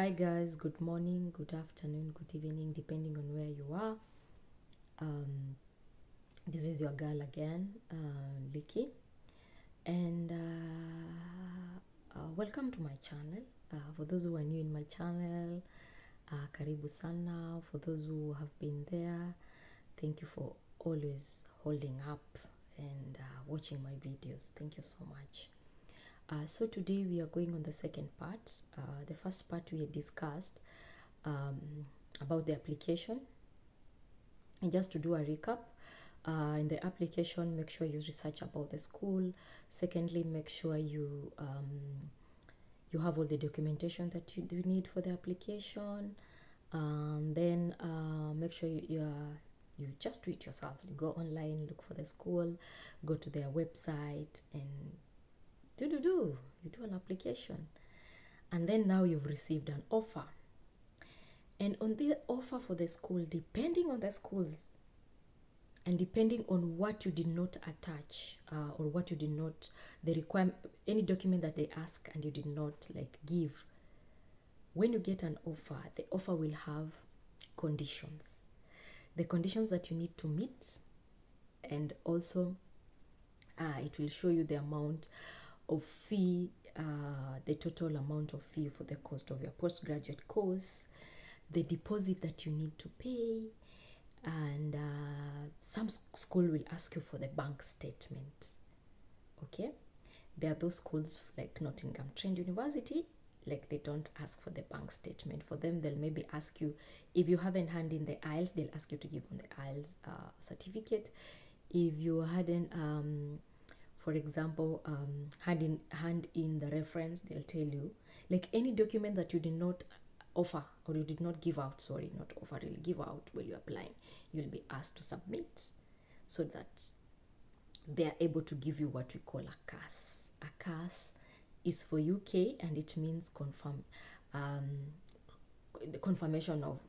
Hi guys, good morning, good afternoon, good evening, depending on where you are. This is your girl again, Liki, and welcome to my channel. For those who are new in my channel, karibu sana. For those who have been there, thank you for always holding up and watching my videos. Thank you so much. So today we are going on the second part. The first part we had discussed about the application. And just to do a recap, in the application, make sure you research about the school. Secondly, make sure you have all the documentation that you need for the application. Then make sure you just do it yourself. You go online, look for the school, go to their website, and you do an application. And then now you've received an offer. And on the offer for the school, depending on the schools and depending on what you did not attach or what you did not, the requirement, any document that they ask and you did not give, when you get an offer, the offer will have conditions. The conditions that you need to meet, and also it will show you the amount of fee, the total amount of fee for the cost of your postgraduate course, the deposit that you need to pay, and some school will ask you for the bank statement. Okay, there are those schools like Nottingham Trent University, like they don't ask for the bank statement. For them, they'll maybe ask you, if you haven't hand in the IELTS, they'll ask you to give on the IELTS certificate. If you hadn't for example, hand in the reference, they'll tell you, like any document that you did not offer or you did not give out, sorry, not offer, really give out while you're applying, you'll be asked to submit so that they are able to give you what we call a CAS. A CAS is for UK and it means the confirmation of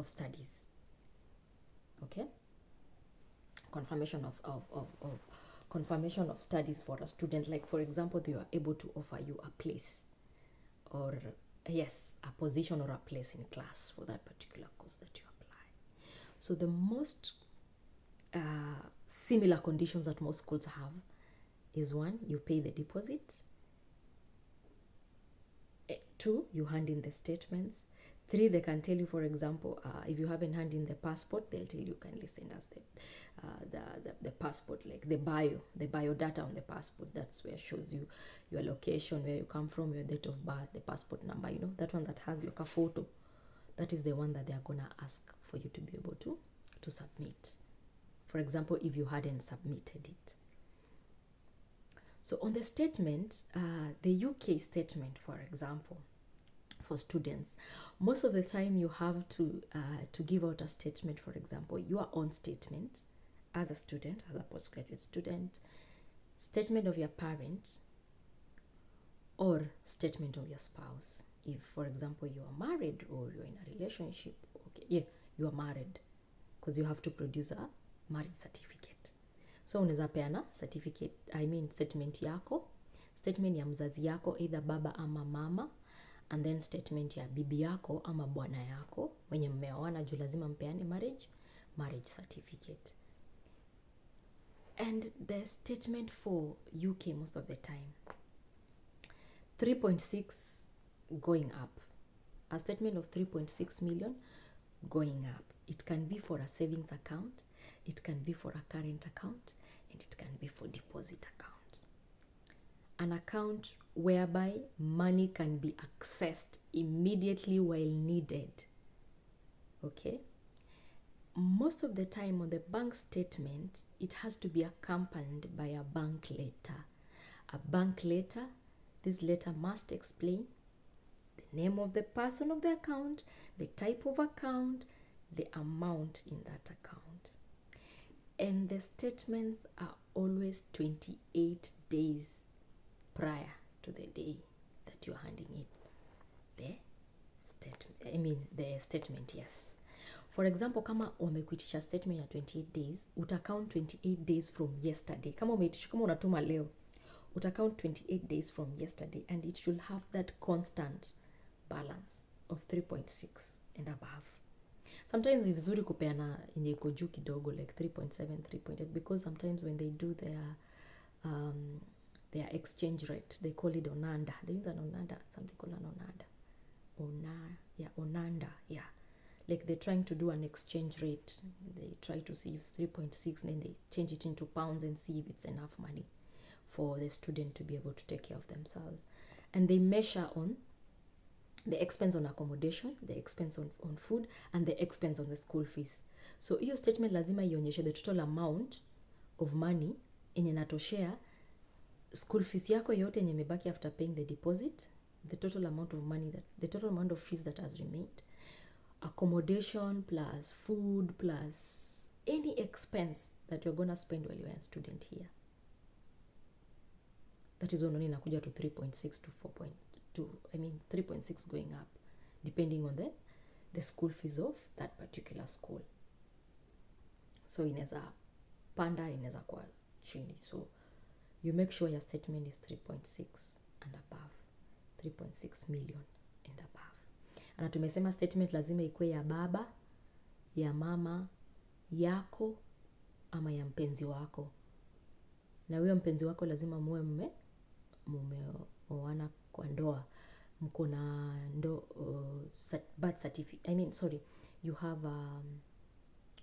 studies. Okay? Confirmation of studies for a student. Like for example, they are able to offer you a place or a position or a place in class for that particular course that you apply. So the most similar conditions that most schools have is 1, you pay the deposit. 2, you hand in the statements. 3, they can tell you, for example, if you haven't handed in the passport, they'll tell you kindly send us the passport, like the bio data on the passport. That's where it shows you your location, where you come from, your date of birth, the passport number, that one that has your photo. That is the one that they're gonna ask for you to be able to submit. For example, if you hadn't submitted it. So on the statement, the UK statement, for example, for students, most of the time you have to give out a statement. For example, your own statement as a student, as a postgraduate student, statement of your parent, or statement of your spouse. If, for example, you are married or you're in a relationship, you are married, because you have to produce a marriage certificate. So unaweza peana certificate, statement yako, statement ya mzazi yako, either baba ama mama, and then statement ya bibi yako ama bwana yako wenye mmeoana, juu lazima mpeane marriage certificate. And the statement for UK most of the time, 3.6 going up, a statement of 3.6 million going up. It can be for a savings account, it can be for a current account, and it can be for deposit account. An account whereby money can be accessed immediately while needed. Okay? Most of the time on the bank statement, it has to be accompanied by a bank letter. A bank letter, this letter must explain the name of the person of the account, the type of account, the amount in that account. And the statements are always 28 days prior to the day that you're handing it the statement, yes. For example, kama wamekuitisha statement ya 28 days, utacount 28 days from yesterday. Kama unatuma leo, utacount 28 days from yesterday, and it should have that constant balance of 3.6 and above. Sometimes it's vizuri kupeana yenye iko juu kidogo like 3.7, 3.8 because sometimes when they do their exchange rate, they call it onanda. They use an onanda, something called an onanda. Onanda, yeah. Like they're trying to do an exchange rate. They try to see if it's 3.6 and then they change it into pounds and see if it's enough money for the student to be able to take care of themselves. And they measure on the expense on accommodation, the expense on food, and the expense on the school fees. So hiyo statement lazima ionyeshe the total amount of money yenye natoshea school fees yako yote yenye imebaki after paying the deposit, the total amount of money the total amount of fees that has remained, accommodation plus food plus any expense that you're gonna spend while you're a student here. That is when only inakuja to 3.6 to 4.2. I mean 3.6 going up depending on the school fees of that particular school. So inaweza panda, inaweza kwa chini. So you make sure your statement is 3.6 and above, 3.6 million and above. Na tumesema statement lazima ikuwe ya baba, ya mama, yako ama ya mpenzi wako. Na huyo mpenzi wako lazima muwe mumeoana kwa ndoa, mko na birth certificate. I mean, sorry, you have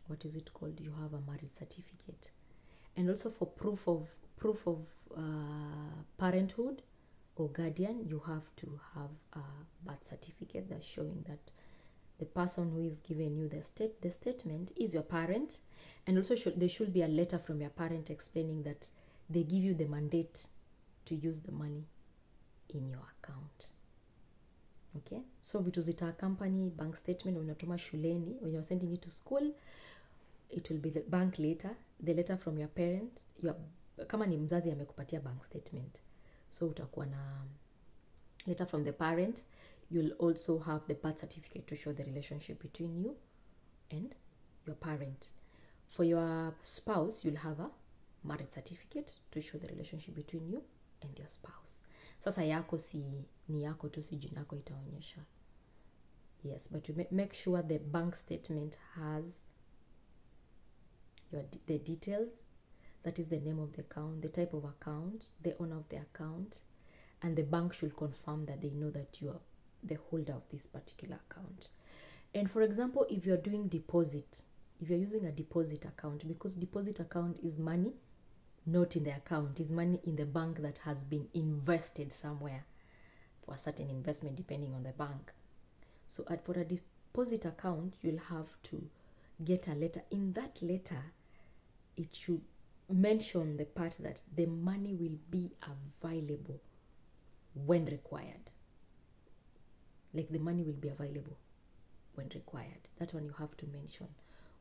what is it called? You have a marriage certificate. And also for proof of parenthood or guardian, you have to have a birth certificate that's showing that the person who is giving you the statement is your parent. And also there should be a letter from your parent explaining that they give you the mandate to use the money in your account. Okay, so vitu zita accompany bank statement when unatuma shuleni, when you're sending it to school, it will be the bank letter, the letter from your parent. Kama ni mzazi amekupatia bank statement, so utakuwa na letter from the parent. You'll also have the birth certificate to show the relationship between you and your parent. For your spouse, you'll have a marriage certificate to show the relationship between you and your spouse. Sasa yako ni yako tu, si jina yako itaonyesha. Yes, but you make sure the bank statement has the details. That is the name of the account, the type of account, the owner of the account, and the bank should confirm that they know that you are the holder of this particular account. And for example, if you're doing deposit, if you're using a deposit account, because deposit account is money not in the account, is money in the bank that has been invested somewhere for a certain investment depending on the bank. So for a deposit account, you'll have to get a letter. In that letter, it should mention the part that the money will be available when required. Like the money will be available when required. That one you have to mention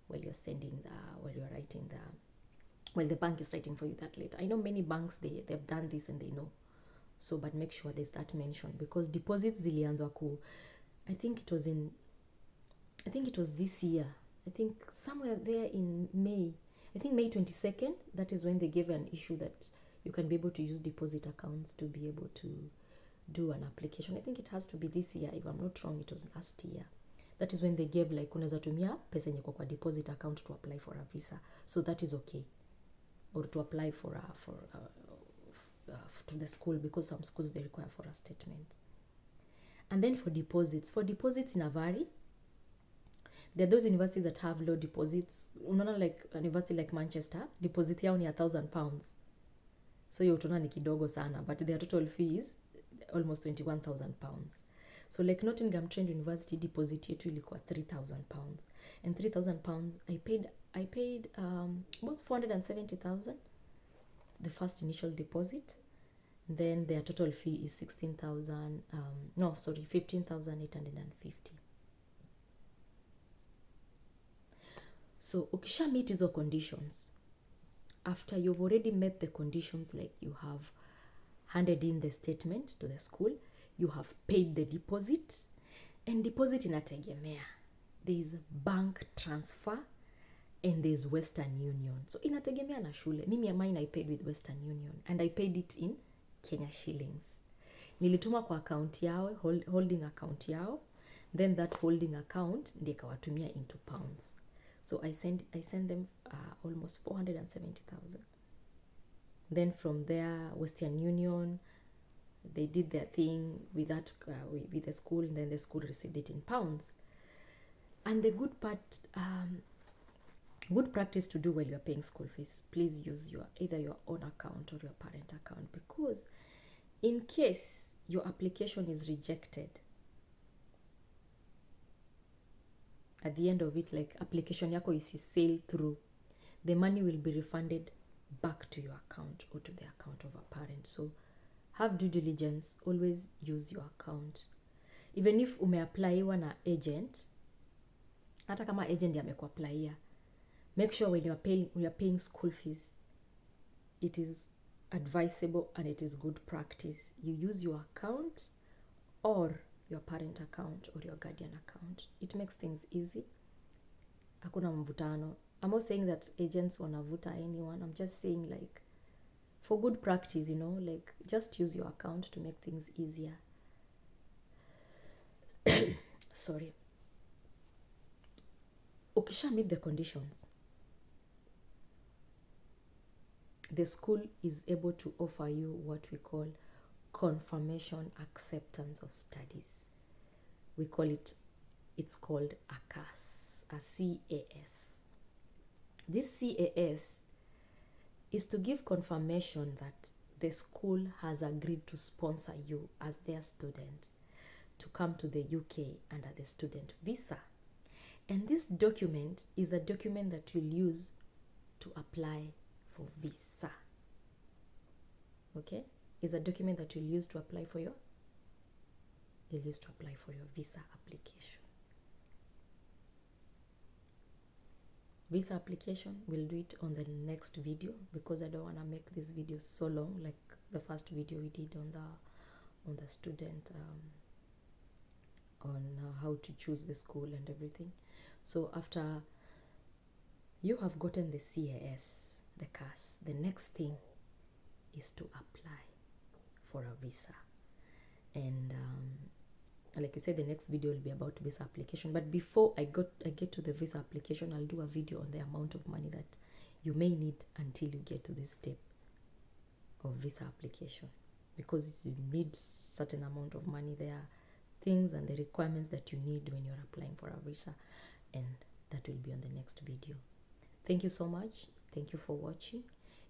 while you're writing the bank is writing for you that letter. I know many banks, they've done this and they know. So, but make sure there's that mention, because deposits zilianzwa I think it was this year. I think somewhere there in May. I think May 22nd, that is when they gave an issue that you can be able to use deposit accounts to be able to do an application. I think it has to be this year. If I'm not wrong, it was last year. That is when they gave like unaweza tumia pesa yenye kwa deposit account to apply for a visa. So that is okay. Or to apply to the school, because some schools they require for a statement. And then for deposits in a vary. There are those universities that have low deposits. Unaona like a university like Manchester, deposit yao ni £1,000. So hiyo utaona ni kidogo sana, but their total fees almost £21,000. So like Nottingham Trent University, deposit yetu ilikuwa £3,000. And £3,000 I paid about 470,000 the first initial deposit. Then their total fee is 15,850. So ukisha meet hizo conditions, after you've already met the conditions, like you have handed in the statement to the school, you have paid the deposit, and deposit inategemea. There is bank transfer and there's Western Union. So inategemea na shule. Mimi ya mine I paid with Western Union, and I paid it in Kenya shillings. Nilituma kwa account yao, holding account yao, then that holding account ndiye kawatumia into pounds. So I send them almost 470,000. Then from there, Western Union, they did their thing with that with the school, and then the school received it in pounds. And the good practice to do while you're paying school fees, please use either your own account or your parent account, because in case your application is rejected, at the end of it, like application yako sail through, the money will be refunded back to your account or to the account of a parent. So have due diligence, always use your account. Even if umeapply na agent, hata kama agent amekuapplyia, make sure when you are paying school fees, it is advisable and it is good practice, you use your account or your parent account or your guardian account. It makes things easy. Hakuna mvutano. I'm not saying that agents wanavuta anyone. I'm just saying, like, for good practice, like, just use your account to make things easier. Sorry. Ukisha meet the conditions, the school is able to offer you what we call confirmation acceptance of studies. We call it's called a CAS, a CAS. This CAS is to give confirmation that the school has agreed to sponsor you as their student to come to the UK under the student visa. And this document is a document that you'll use to apply for visa. Okay? It's a document that you'll use to apply for your visa application. Visa application, we'll do it on the next video, because I don't want to make this video so long, like the first video we did on the student, on how to choose the school and everything. So after you have gotten the CAS, the CAS, the next thing is to apply for a visa. And like you said, the next video will be about visa application. But before I get to the visa application, I'll do a video on the amount of money that you may need until you get to this step of visa application, because you need certain amount of money. There are things and the requirements that you need when you're applying for a visa, and that will be on the next video. Thank you so much. Thank you for watching.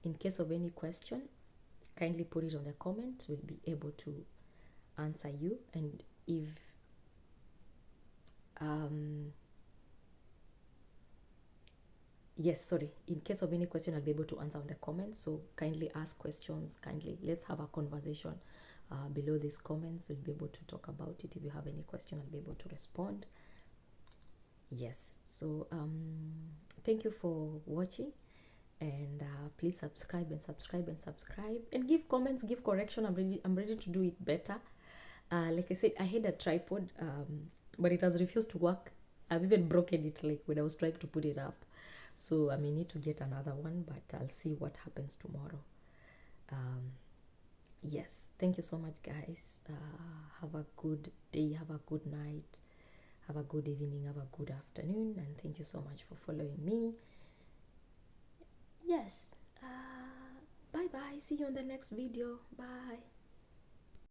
In case of any question, kindly put it on the comment. We'll be able to answer you. And if in case of any question, I'll be able to answer in the comments. So kindly ask questions. Let's have a conversation below these comments. We'll be able to talk about it. If you have any question, I'll be able to respond. Yes. So thank you for watching, and please subscribe and give comments, give correction. I'm ready to do it better. Like I said, I had a tripod, but it has refused to work. I've even broken it, like when I was trying to put it up. So I may need to get another one, but I'll see what happens tomorrow. Yes, thank you so much, guys. Have a good day, have a good night, have a good evening, have a good afternoon, and thank you so much for following me. Yes, bye bye. See you on the next video. Bye.